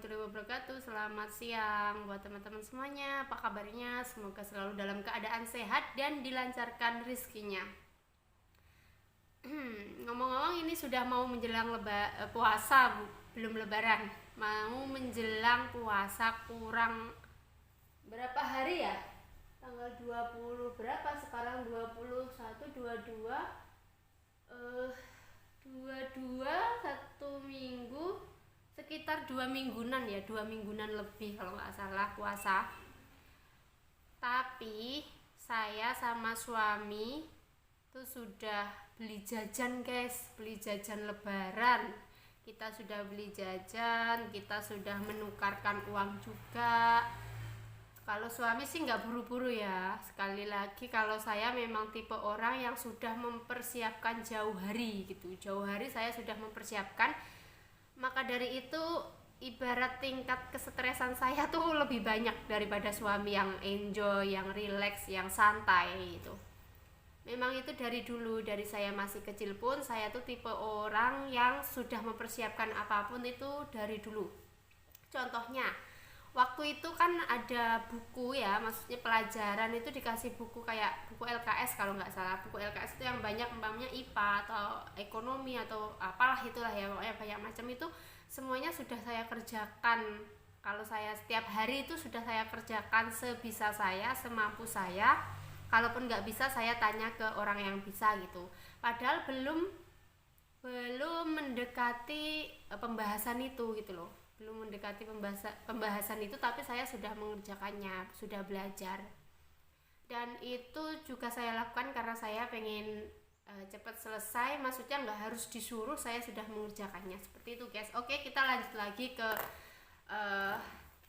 warahmatullahi wabarakatuh. Selamat siang buat teman-teman semuanya. Apa kabarnya? Semoga selalu dalam keadaan sehat dan dilancarkan rezekinya. Ngomong-ngomong, ini sudah mau menjelang puasa, belum lebaran. Mau menjelang puasa kurang berapa hari ya? Tanggal 20 berapa sekarang? 21, 22, 22, 1 minggu, sekitar 2 mingguan ya, 2 mingguan lebih kalau nggak salah puasa. Tapi saya sama suami tuh sudah beli jajan guys, beli jajan lebaran. Kita sudah beli jajan, kita sudah menukarkan uang juga. Kalau suami sih nggak buru-buru ya. Sekali lagi, kalau saya memang tipe orang yang sudah mempersiapkan jauh hari gitu. Jauh hari saya sudah mempersiapkan. Maka dari itu, ibarat tingkat kesetresan saya tuh lebih banyak daripada suami yang enjoy, yang relax, yang santai gitu. Memang itu dari dulu, dari saya masih kecil pun saya tuh tipe orang yang sudah mempersiapkan apapun itu dari dulu. Contohnya, waktu itu kan ada buku ya, maksudnya pelajaran itu dikasih buku kayak buku LKS kalau nggak salah. Buku LKS itu yang banyak umpamanya IPA atau ekonomi atau apalah itulah ya, pokoknya banyak macam itu semuanya sudah saya kerjakan. Kalau saya setiap hari itu sudah saya kerjakan sebisa saya, semampu saya. Kalaupun nggak bisa, saya tanya ke orang yang bisa gitu. Padahal belum mendekati pembahasan itu gitu loh, belum mendekati pembahasan itu, tapi saya sudah mengerjakannya, sudah belajar. Dan itu juga saya lakukan karena saya pengen cepat selesai, maksudnya nggak harus disuruh, saya sudah mengerjakannya, seperti itu guys. Oke, kita lanjut lagi ke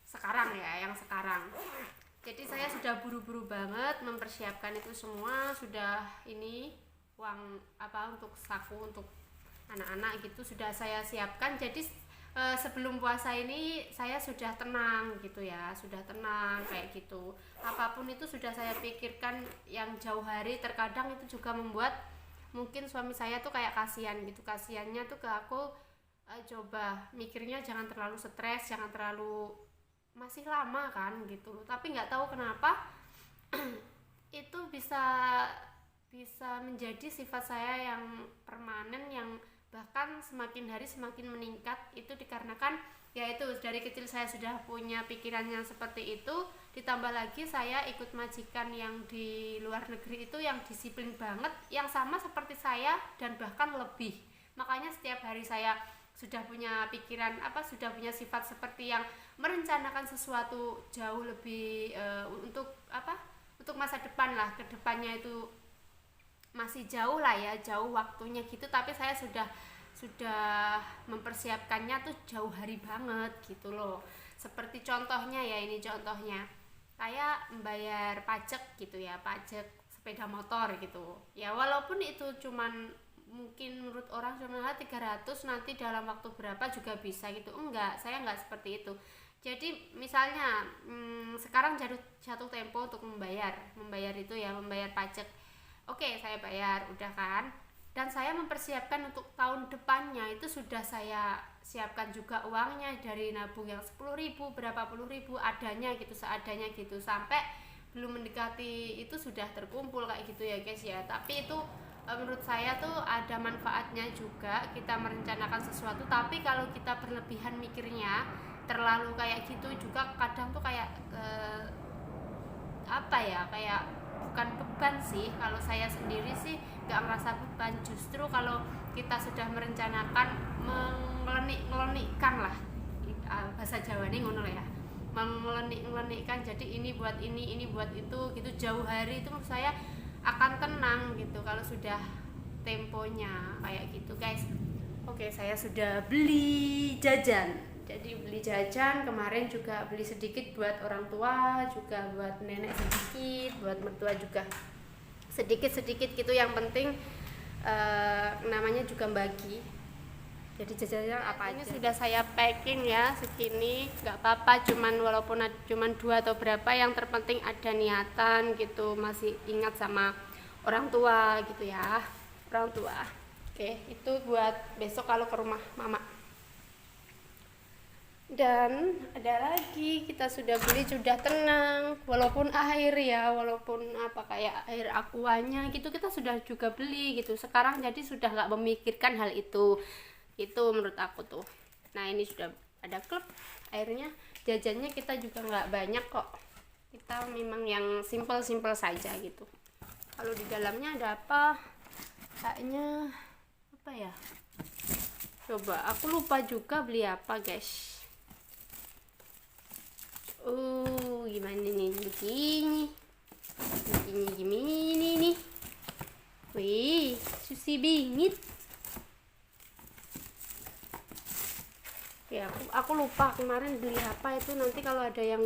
sekarang ya, yang sekarang. Jadi saya sudah buru-buru banget mempersiapkan itu semua, sudah ini uang apa untuk saku untuk anak-anak gitu sudah saya siapkan. Jadi sebelum puasa ini saya sudah tenang gitu ya, sudah tenang kayak gitu. Apapun itu sudah saya pikirkan yang jauh hari. Terkadang itu juga membuat mungkin suami saya tuh kayak kasihan gitu, kasihannya tuh ke aku. Coba mikirnya jangan terlalu stres, jangan terlalu, masih lama kan gitu. Tapi nggak tahu kenapa itu bisa menjadi sifat saya yang permanen, yang bahkan semakin hari semakin meningkat. Itu dikarenakan yaitu dari kecil saya sudah punya pikiran yang seperti itu, ditambah lagi saya ikut majikan yang di luar negeri itu yang disiplin banget, yang sama seperti saya dan bahkan lebih. Makanya setiap hari saya sudah punya pikiran sudah punya sifat seperti yang merencanakan sesuatu jauh lebih untuk masa depan lah, ke depannya itu masih jauh lah ya, jauh waktunya gitu. Tapi saya sudah mempersiapkannya tuh jauh hari banget gitu loh. Seperti contohnya ya, ini contohnya kayak membayar pajak gitu ya, pajak sepeda motor gitu ya. Walaupun itu cuman mungkin menurut orang cuma 300, nanti dalam waktu berapa juga bisa gitu. Enggak, saya enggak seperti itu. Jadi misalnya sekarang jatuh tempo untuk membayar itu ya, membayar pajak. Oke, saya bayar udah kan, dan saya mempersiapkan untuk tahun depannya itu sudah saya siapkan juga uangnya, dari nabung yang 10.000 berapa puluh ribu adanya gitu, seadanya gitu, sampai belum mendekati itu sudah terkumpul kayak gitu ya guys ya. Tapi itu menurut saya tuh ada manfaatnya juga kita merencanakan sesuatu. Tapi kalau kita berlebihan mikirnya, terlalu kayak gitu juga kadang tuh kayak kayak bukan beban sih. Kalau saya sendiri sih nggak merasa beban, justru kalau kita sudah merencanakan, ngelenikkan lah, bahasa Jawa ini ngono ya, ngelenikkan. Jadi ini buat ini buat itu gitu, jauh hari itu menurut saya akan tenang gitu kalau sudah temponya kayak gitu guys. Oke, saya sudah beli jajan. Jadi beli jajan kemarin juga beli sedikit buat orang tua, juga buat nenek sedikit, buat mertua juga sedikit-sedikit gitu. Yang penting namanya juga bagi. Jadi jajannya apa aja. Ini sudah saya packing ya, segini nggak apa-apa, walaupun cuman 2 atau berapa, yang terpenting ada niatan gitu, masih ingat sama orang tua gitu ya, orang tua. Oke, itu buat besok kalau ke rumah mama. Dan ada lagi, kita sudah beli, sudah tenang, walaupun air ya, walaupun apa kayak air aquanya gitu kita sudah juga beli gitu sekarang, jadi sudah nggak memikirkan hal itu menurut aku tuh. Nah ini sudah ada klub airnya, jajannya kita juga nggak banyak kok, kita memang yang simple saja gitu. Kalau di dalamnya ada apa kayaknya apa ya, coba aku lupa juga beli apa guys. Gimana nih, gini nih. Wih, susi bingit. Ya, aku lupa kemarin beli apa itu, nanti kalau ada yang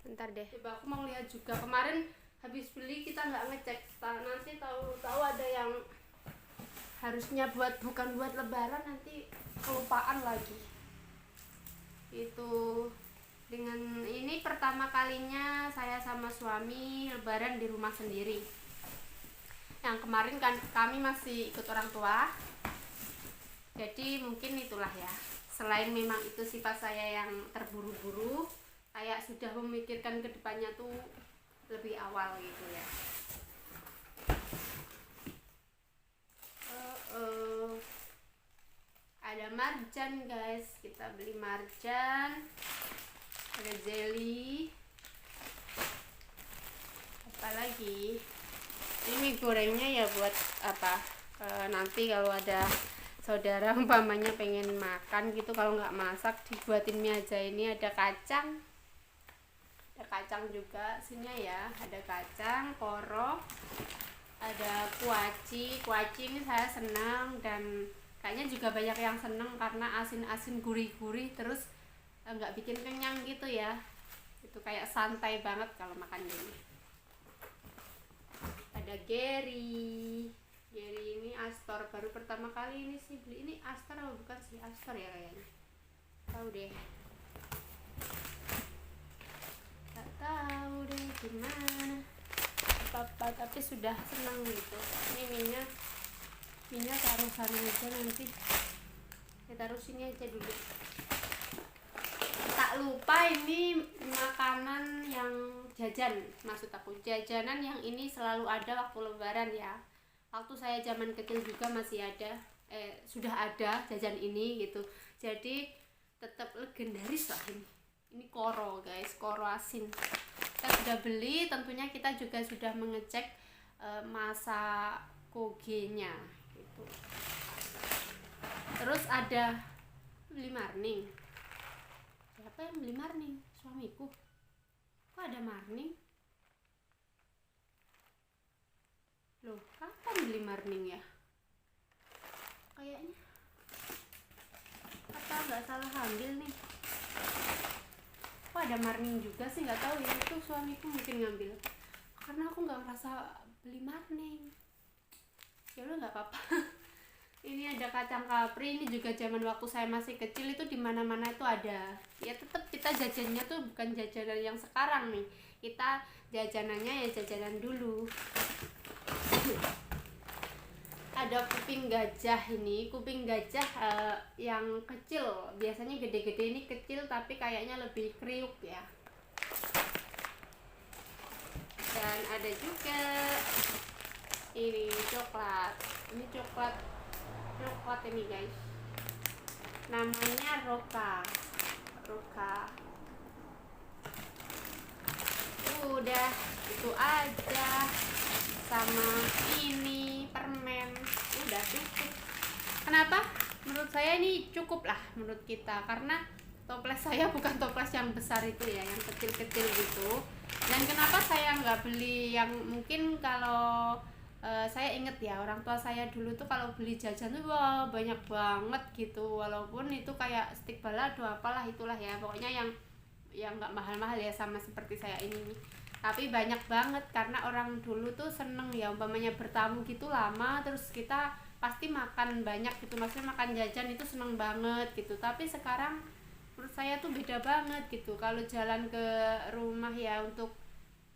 bentar deh. Coba aku mau lihat juga, kemarin habis beli kita nggak ngecek. Nanti tahu ada yang harusnya bukan buat lebaran, nanti kelupaan lagi. Itu dengan ini pertama kalinya saya sama suami lebaran di rumah sendiri. Yang kemarin kan kami masih ikut orang tua, jadi mungkin itulah ya, selain memang itu sifat saya yang terburu-buru, kayak sudah memikirkan kedepannya tuh lebih awal gitu ya. Ada marjan guys, kita beli marjan, ada jelly, apalagi ini gorengnya ya buat apa, nanti kalau ada saudara umpamanya pengen makan gitu, kalau nggak masak dibuatin mie aja. Ini ada kacang juga sini ya, ada kacang, koro, ada kuaci ini saya senang, dan kayaknya juga banyak yang seneng karena asin-asin gurih-gurih, terus nggak bikin kenyang gitu ya, itu kayak santai banget kalau makan gini. Ada Geri ini Astor, baru pertama kali ini sih beli. Ini Astor atau bukan sih? Astor ya kayaknya, tahu deh, nggak tahu deh gimana apa, tapi sudah senang gitu. Ini minyak taruh sana aja, nanti ya taruh sini aja dulu. Tak lupa ini makanan yang jajan, maksud aku jajanan yang ini selalu ada waktu lebaran ya. Waktu saya zaman kecil juga masih ada, sudah ada jajan ini gitu, jadi tetap legendaris lah ini. Ini koro guys, koro asin. Kita sudah beli, tentunya kita juga sudah mengecek masa kogenya gitu. Terus ada beli marning. Siapa yang beli marning? Suamiku. Kok ada marning? Loh, kapan beli marning ya? Kayaknya apa nggak salah ambil nih? Kok ada marning juga sih, nggak tahu ya, itu suamiku mungkin ngambil, karena aku nggak merasa beli marning. Ya udah nggak apa-apa. Ini ada kacang kapri, ini juga zaman waktu saya masih kecil itu di mana-mana itu ada. Ya tetap kita jajannya tuh bukan jajanan yang sekarang nih, kita jajanannya ya jajanan dulu. Ada kuping gajah, ini kuping gajah yang kecil, biasanya gede-gede, ini kecil tapi kayaknya lebih kriuk ya. Dan ada juga ini coklat, ini guys, namanya Roka. Udah itu aja, sama ini permen, udah cukup. Kenapa? Menurut saya ini cukup lah, menurut kita, karena toples saya bukan toples yang besar itu ya, yang kecil-kecil gitu. Dan kenapa saya nggak beli yang, mungkin kalau saya inget ya orang tua saya dulu tuh kalau beli jajan tuh wah banyak banget gitu, walaupun itu kayak stik balado apalah itulah ya, pokoknya yang nggak mahal-mahal ya, sama seperti saya ini nih. Tapi banyak banget karena orang dulu tuh seneng ya, umpamanya bertamu gitu lama, terus kita pasti makan banyak gitu, maksudnya makan jajan itu seneng banget gitu. Tapi sekarang menurut saya tuh beda banget gitu, kalau jalan ke rumah ya untuk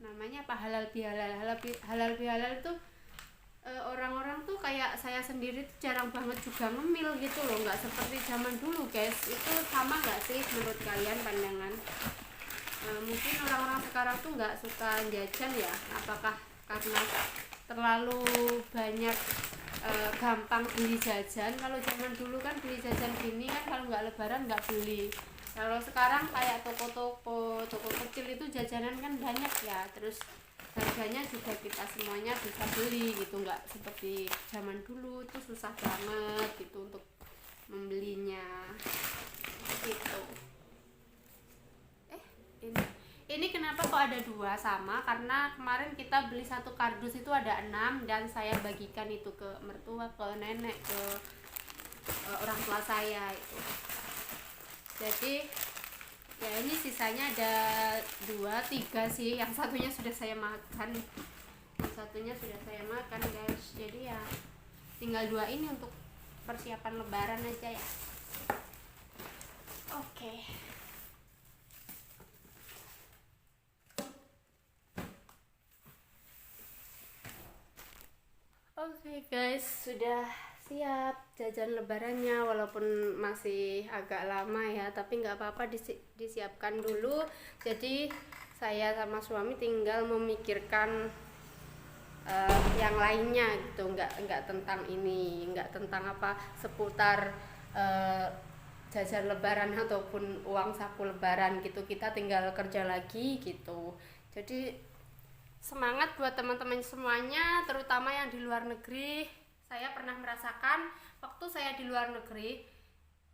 namanya apa, halal bihalal itu orang-orang tuh kayak saya sendiri tuh jarang banget juga ngemil gitu loh, nggak seperti zaman dulu guys. Itu sama nggak sih menurut kalian pandangan? Mungkin orang-orang sekarang tuh nggak suka jajan ya, apakah karena terlalu banyak gampang beli jajan? Kalau zaman dulu kan beli jajan gini kan, kalau nggak lebaran nggak beli. Kalau sekarang kayak toko kecil itu jajanan kan banyak ya, terus harganya juga kita semuanya bisa beli gitu, nggak seperti zaman dulu tuh susah banget gitu untuk membelinya gitu. ini ini kenapa kok ada dua? Sama karena kemarin kita beli satu kardus itu ada 6 dan saya bagikan itu ke mertua, ke nenek, ke orang tua saya itu. Jadi ya ini sisanya ada 2 3 sih, yang satunya sudah saya makan, guys. Jadi ya tinggal 2 ini untuk persiapan lebaran aja ya. Oke. Oke guys, sudah siap jajan lebarannya, walaupun masih agak lama ya, tapi nggak apa-apa, disiapkan dulu. Jadi saya sama suami tinggal memikirkan yang lainnya gitu, nggak tentang ini, nggak tentang apa seputar jajan lebaran ataupun uang saku lebaran gitu. Kita tinggal kerja lagi gitu. Jadi semangat buat teman-teman semuanya, terutama yang di luar negeri. Saya pernah merasakan waktu saya di luar negeri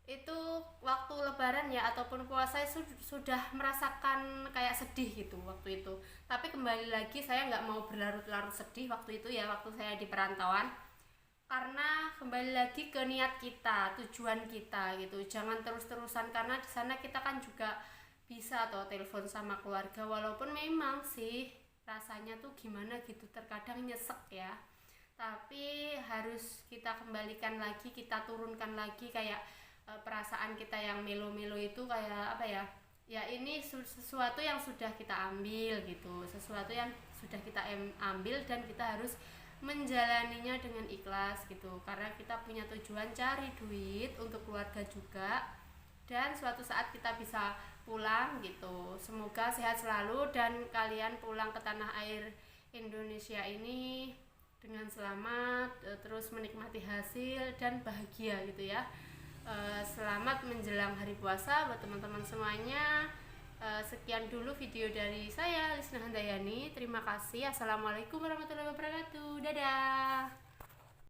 itu, waktu lebaran ya ataupun puasa, sudah merasakan kayak sedih gitu waktu itu. Tapi kembali lagi, saya nggak mau berlarut-larut sedih waktu itu ya, waktu saya di perantauan, karena kembali lagi ke niat kita, tujuan kita gitu. Jangan terus-terusan, karena di sana kita kan juga bisa atau telepon sama keluarga, walaupun memang sih rasanya tuh gimana gitu, terkadang nyesek ya, tapi harus kita kembalikan lagi, kita turunkan lagi kayak perasaan kita yang melo-melo itu, kayak apa ya, ya ini sesuatu yang sudah kita ambil gitu, sesuatu yang sudah kita ambil dan kita harus menjalaninya dengan ikhlas gitu, karena kita punya tujuan cari duit untuk keluarga juga, dan suatu saat kita bisa pulang gitu. Semoga sehat selalu dan kalian pulang ke tanah air Indonesia ini dengan selamat, terus menikmati hasil dan bahagia gitu ya. Selamat menjelang hari puasa buat teman-teman semuanya. Sekian dulu video dari saya, Lisna Handayani. Terima kasih. Assalamualaikum warahmatullahi wabarakatuh. Dadah.